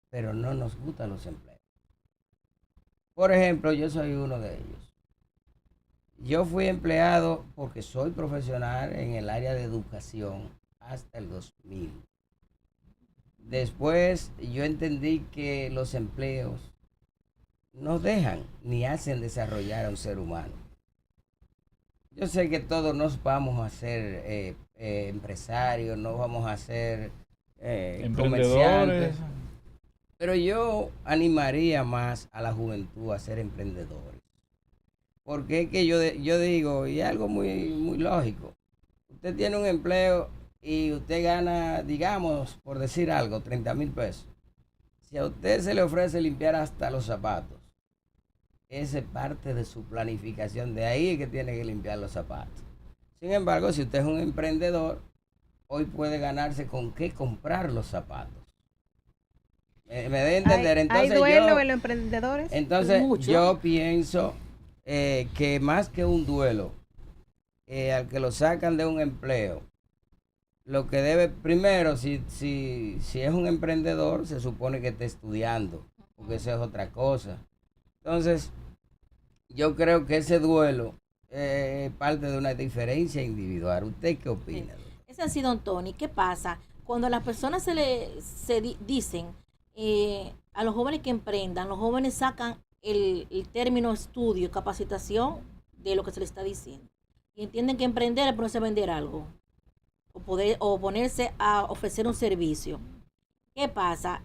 pero no nos gustan los empleos. Por ejemplo, yo soy uno de ellos. Yo fui empleado porque soy profesional en el área de educación hasta el 2000. Después yo entendí que los empleos no dejan ni hacen desarrollar a un ser humano. Yo sé que todos nos vamos a ser empresarios, no vamos a ser comerciantes. Pero yo animaría más a la juventud a ser emprendedores. Porque es que yo digo, y algo muy, muy lógico, usted tiene un empleo y usted gana, digamos, por decir algo, 30,000 pesos. Si a usted se le ofrece limpiar hasta los zapatos, esa es parte de su planificación, de ahí es que tiene que limpiar los zapatos. Sin embargo, si usted es un emprendedor, hoy puede ganarse con qué comprar los zapatos. Me debe entender. Entonces, ¿hay duelo en los emprendedores? Entonces yo pienso que más que un duelo, al que lo sacan de un empleo, lo que debe, primero, si es un emprendedor, se supone que esté estudiando, porque eso es otra cosa. Entonces, yo creo que ese duelo es parte de una diferencia individual. ¿Usted qué opina? Es así, don Tony. ¿Qué pasa? Cuando a las personas se dicen a los jóvenes que emprendan, los jóvenes sacan el término estudio, capacitación de lo que se les está diciendo. Y entienden que emprender es ponerse a vender algo o ponerse a ofrecer un servicio. ¿Qué pasa?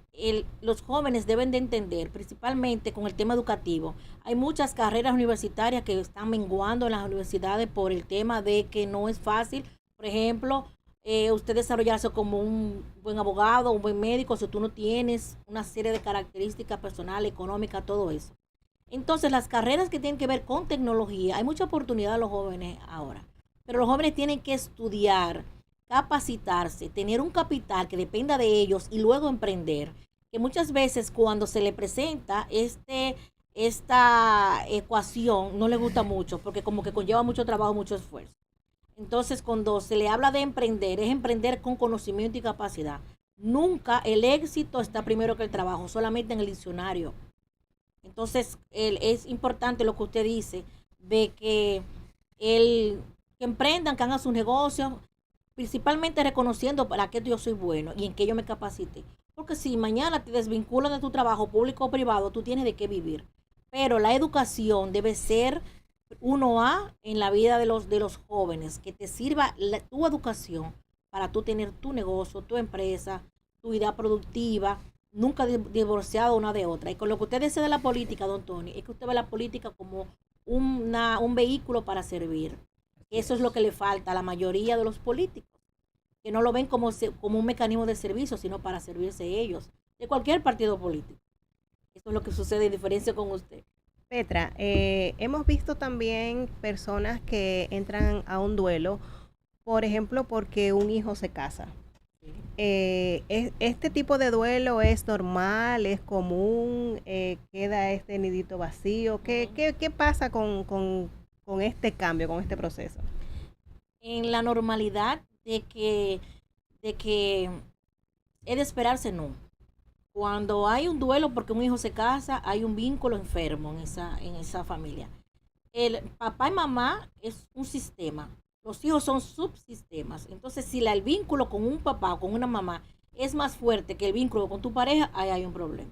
Los jóvenes deben de entender, principalmente con el tema educativo, hay muchas carreras universitarias que están menguando en las universidades por el tema de que no es fácil. Por ejemplo, usted desarrollarse como un buen abogado, un buen médico, si tú no tienes una serie de características personales, económicas, todo eso. Entonces, las carreras que tienen que ver con tecnología, hay mucha oportunidad a los jóvenes ahora, pero los jóvenes tienen que estudiar, capacitarse, tener un capital que dependa de ellos y luego emprender. Que muchas veces cuando se le presenta esta ecuación no le gusta mucho porque como que conlleva mucho trabajo, mucho esfuerzo. Entonces, cuando se le habla de emprender, es emprender con conocimiento y capacidad. Nunca el éxito está primero que el trabajo, solamente en el diccionario. Entonces, es importante lo que usted dice, de que que emprendan, que hagan sus negocios, principalmente reconociendo para qué yo soy bueno y en qué yo me capacité. Porque si mañana te desvinculan de tu trabajo público o privado, tú tienes de qué vivir. Pero la educación debe ser 1A en la vida de los jóvenes, que te sirva tu educación para tú tener tu negocio, tu empresa, tu idea productiva, nunca divorciado una de otra. Y con lo que usted dice de la política, don Tony, es que usted ve la política como un vehículo para servir. Eso es lo que le falta a la mayoría de los políticos, que no lo ven como un mecanismo de servicio, sino para servirse ellos, de cualquier partido político. Eso es lo que sucede en diferencia con usted. Petra, hemos visto también personas que entran a un duelo, por ejemplo, porque un hijo se casa. ¿Este tipo de duelo es normal, es común, queda este nidito vacío? ¿Qué pasa con este cambio, con este proceso? En la normalidad de que es de esperarse, no. Cuando hay un duelo porque un hijo se casa, hay un vínculo enfermo en esa familia. El papá y mamá es un sistema. Los hijos son subsistemas. Entonces, si el vínculo con un papá o con una mamá es más fuerte que el vínculo con tu pareja, ahí hay un problema.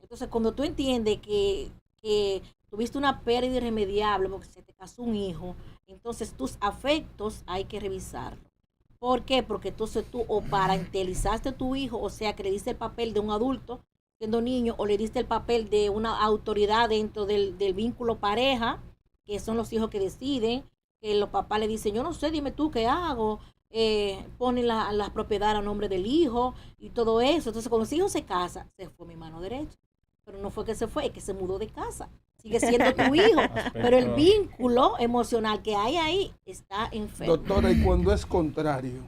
Entonces, cuando tú entiendes que tuviste una pérdida irremediable porque se te casó un hijo, entonces tus afectos hay que revisarlos. ¿Por qué? Porque entonces tú o parentalizaste a tu hijo, o sea, que le diste el papel de un adulto siendo niño, o le diste el papel de una autoridad dentro del vínculo pareja, que son los hijos que deciden, que los papás le dicen, yo no sé, dime tú qué hago, ponen las propiedades a nombre del hijo y todo eso. Entonces, cuando los hijos se casan, se fue mi mano derecha. Pero no fue que se fue, es que se mudó de casa. Sigue siendo tu hijo, pero el vínculo emocional que hay ahí está enfermo. Doctora, y cuando es contrario,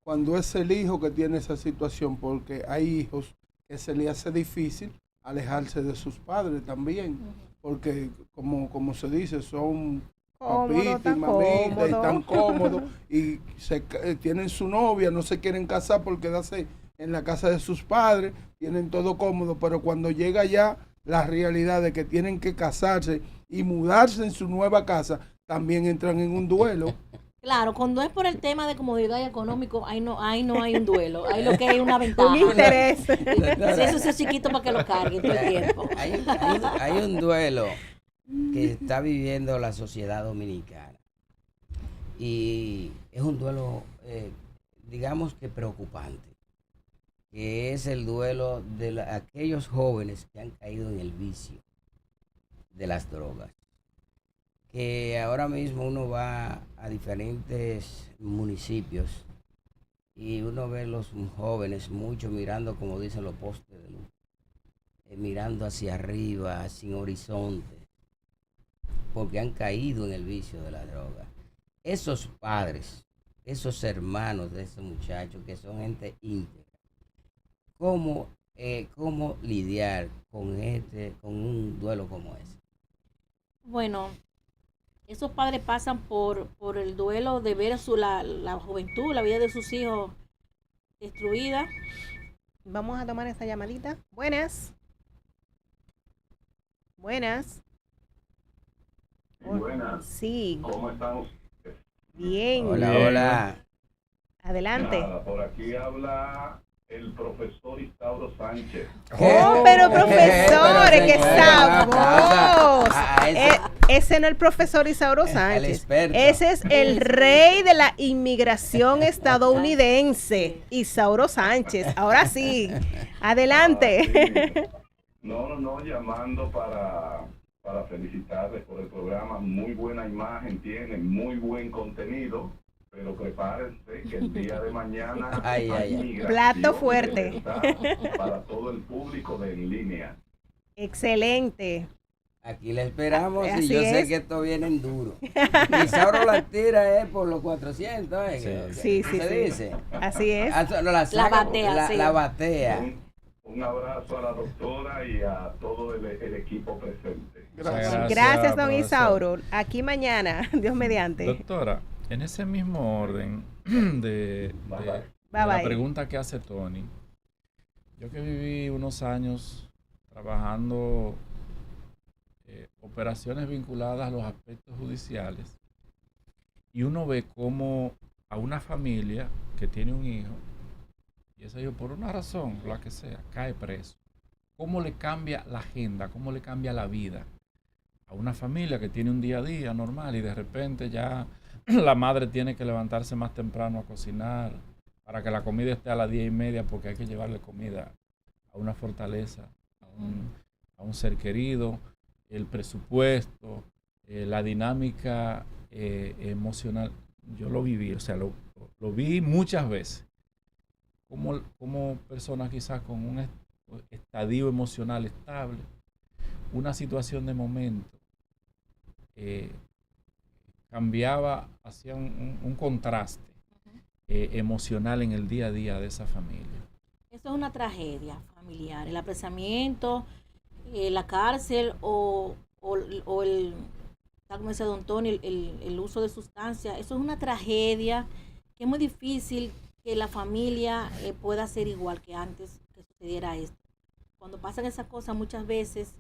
cuando es el hijo que tiene esa situación, porque hay hijos que se le hace difícil alejarse de sus padres también, porque como se dice, son papitos y mamitas y tan cómodos, y tienen su novia, no se quieren casar por quedarse en la casa de sus padres, tienen todo cómodo, pero cuando llega ya la realidad de que tienen que casarse y mudarse en su nueva casa, también entran en un duelo. Claro, cuando es por el tema de comodidad y económico, ahí no hay un duelo, ahí lo que hay es una ventaja. Un interés. Si eso es chiquito para que lo carguen todo el tiempo. Hay un duelo que está viviendo la sociedad dominicana y es un duelo, digamos que preocupante, que es el duelo de aquellos jóvenes que han caído en el vicio de las drogas. Que ahora mismo uno va a diferentes municipios y uno ve los jóvenes, muchos mirando, como dicen, los postes de luz, mirando hacia arriba, sin horizonte, porque han caído en el vicio de la droga. Esos padres, esos hermanos de esos muchachos que son gente íntegra, ¿cómo lidiar con un duelo como ese? Bueno, esos padres pasan por el duelo de ver la juventud, la vida de sus hijos destruida. Vamos a tomar esta llamadita. Buenas. Buenas. Buenas. Sí. ¿Cómo están ustedes? Bien. Hola. Adelante. Nada, por aquí habla el profesor Isauro Sánchez. ¡Oh, pero profesores, qué sabos! Ese no es el profesor Isauro Sánchez. Ese es el rey de la inmigración estadounidense, Isauro Sánchez. Ahora sí, adelante. No, llamando para felicitarles por el programa. Muy buena imagen tienen, muy buen contenido. Pero prepárense que el día de mañana hay plato fuerte para todo el público de En Línea. Excelente. Aquí le esperamos y Así yo es. sé que esto viene duro. Isauro la tira por los 400. Sí. Dice. Así es. La batea. La batea. Un abrazo a la doctora y a todo el equipo presente. Gracias, don Isauro. Aquí mañana, Dios mediante. Doctora, En ese mismo orden de la pregunta que hace Tony, yo que viví unos años trabajando operaciones vinculadas a los aspectos judiciales, y uno ve cómo a una familia que tiene un hijo, y ese hijo por una razón, la que sea, cae preso, cómo le cambia la agenda, cómo le cambia la vida a una familia que tiene un día a día normal y de repente ya la madre tiene que levantarse más temprano a cocinar para que la comida esté a las 10:30 porque hay que llevarle comida a una fortaleza, a un ser querido, el presupuesto, la dinámica emocional. Yo lo viví, o sea, lo vi muchas veces. Como personas quizás con un estadio emocional estable, una situación de momento, cambiaba, hacía un contraste emocional en el día a día de esa familia. Eso es una tragedia familiar, el apresamiento, la cárcel o el, tal como dice don Tony, el uso de sustancias. Eso es una tragedia que es muy difícil que la familia pueda ser igual que antes que sucediera esto. Cuando pasan esas cosas muchas veces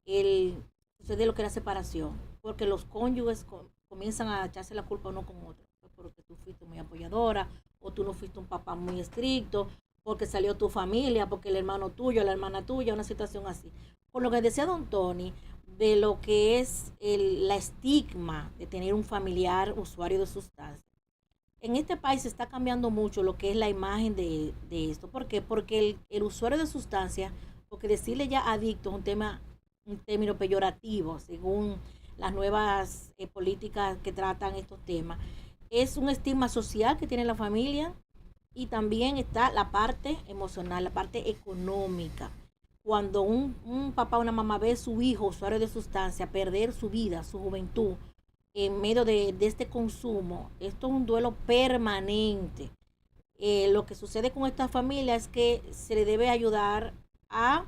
sucede lo que es la separación, porque los cónyuges comienzan a echarse la culpa uno con otro, porque tú fuiste muy apoyadora, o tú no fuiste un papá muy estricto, porque salió tu familia, porque el hermano tuyo, la hermana tuya, una situación así. Por lo que decía don Tony, de lo que es la estigma de tener un familiar usuario de sustancias. En este país se está cambiando mucho lo que es la imagen de esto. ¿Por qué? Porque el usuario de sustancias, porque decirle ya adicto es un término peyorativo, según las nuevas políticas que tratan estos temas. Es un estigma social que tiene la familia y también está la parte emocional, la parte económica. Cuando un papá o una mamá ve a su hijo usuario de sustancia perder su vida, su juventud, en medio de este consumo, esto es un duelo permanente. Lo que sucede con esta familia es que se le debe ayudar a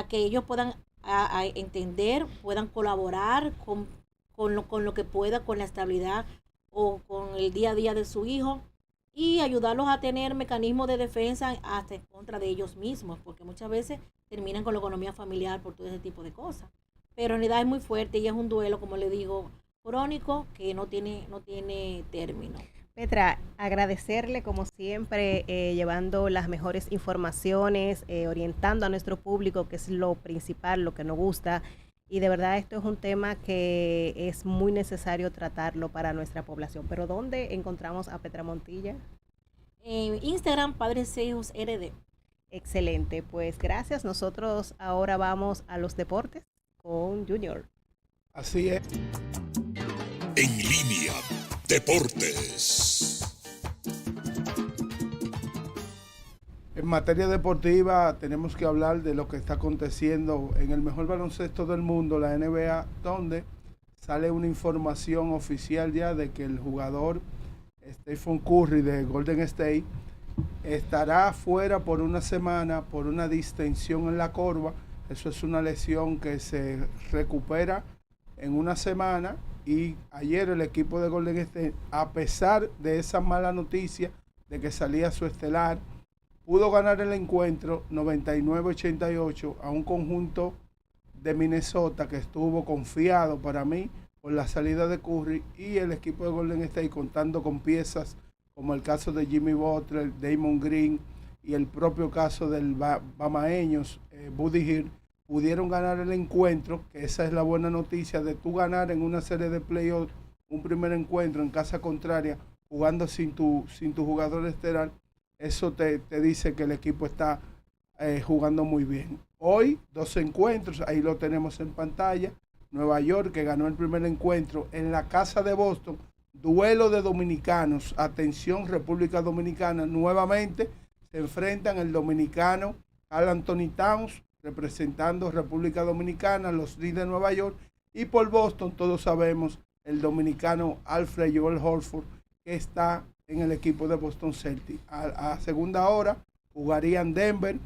que ellos puedan a entender, puedan colaborar con lo que pueda, con la estabilidad o con el día a día de su hijo, y ayudarlos a tener mecanismos de defensa hasta en contra de ellos mismos, porque muchas veces terminan con la economía familiar por todo ese tipo de cosas. Pero en realidad es muy fuerte y es un duelo, como le digo, crónico, que no tiene término. Petra, agradecerle como siempre, llevando las mejores informaciones, orientando a nuestro público, que es lo principal, lo que nos gusta. Y de verdad esto es un tema que es muy necesario tratarlo para nuestra población. Pero ¿dónde encontramos a Petra Montilla? En Instagram, Padres e Hijos RD. Excelente, pues gracias. Nosotros ahora vamos a los deportes con Junior. Así es. En línea, deportes. En materia deportiva tenemos que hablar de lo que está aconteciendo en el mejor baloncesto del mundo, la NBA, donde sale una información oficial ya de que el jugador Stephen Curry de Golden State estará fuera por una semana por una distensión en la corva. Eso es una lesión que se recupera en una semana, y ayer el equipo de Golden State, a pesar de esa mala noticia de que salía su estelar, pudo ganar el encuentro 99-88 a un conjunto de Minnesota que estuvo confiado para mí por la salida de Curry, y el equipo de Golden State, contando con piezas como el caso de Jimmy Butler, Damon Green y el propio caso del bamaeños, Buddy Hield, pudieron ganar el encuentro, que esa es la buena noticia de tú ganar en una serie de playoffs un primer encuentro en casa contraria, jugando sin tu jugador estelar. Eso te dice que el equipo está jugando muy bien. Hoy, 2 encuentros, ahí lo tenemos en pantalla. Nueva York, que ganó el primer encuentro en la casa de Boston. Duelo de dominicanos. Atención, República Dominicana. Nuevamente se enfrentan el dominicano Karl Anthony Towns, representando República Dominicana, los Knicks de Nueva York. Y por Boston, todos sabemos, el dominicano Alfred Joel Horford, que está en el equipo de Boston Celtics. A segunda hora jugarían Denver,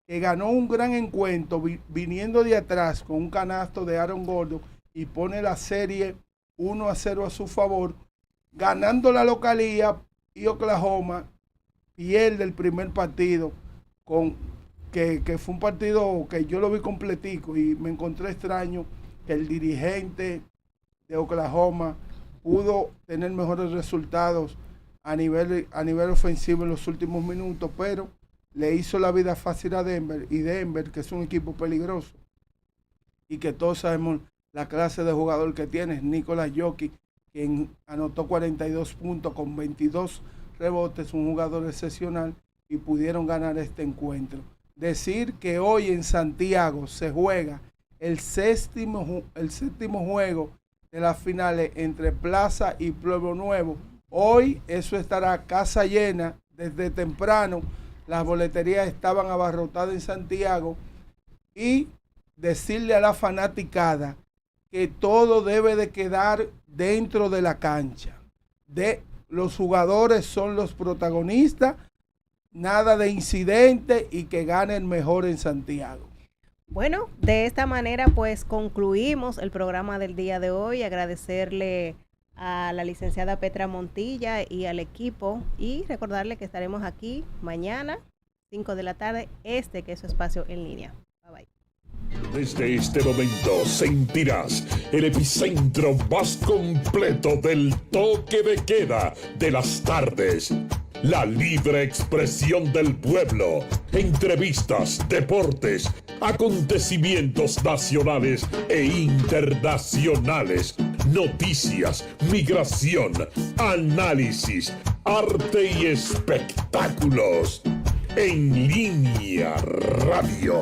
que ganó un gran encuentro viniendo de atrás con un canasto de Aaron Gordon y pone la serie 1-0 a su favor, ganando la localía, y Oklahoma pierde el primer partido, que fue un partido que yo lo vi completico y me encontré extraño que el dirigente de Oklahoma pudo tener mejores resultados a nivel ofensivo en los últimos minutos, pero le hizo la vida fácil a Denver, y Denver, que es un equipo peligroso y que todos sabemos la clase de jugador que tiene, Nikola Jokic, quien anotó 42 puntos con 22 rebotes, un jugador excepcional, y pudieron ganar este encuentro. Decir que hoy en Santiago se juega el séptimo juego de las finales entre Plaza y Pueblo Nuevo. Hoy eso estará casa llena desde temprano. Las boleterías estaban abarrotadas en Santiago, y decirle a la fanaticada que todo debe de quedar dentro de la cancha. Los jugadores son los protagonistas, nada de incidente, y que gane el mejor en Santiago. Bueno, de esta manera pues concluimos el programa del día de hoy. Agradecerle a la licenciada Petra Montilla y al equipo, y recordarle que estaremos aquí mañana 5 de la tarde, que es su espacio en línea. Bye bye. Desde este momento sentirás el epicentro más completo del toque de queda de las tardes. La libre expresión del pueblo, entrevistas, deportes, acontecimientos nacionales e internacionales, noticias, migración, análisis, arte y espectáculos. En Línea Radio.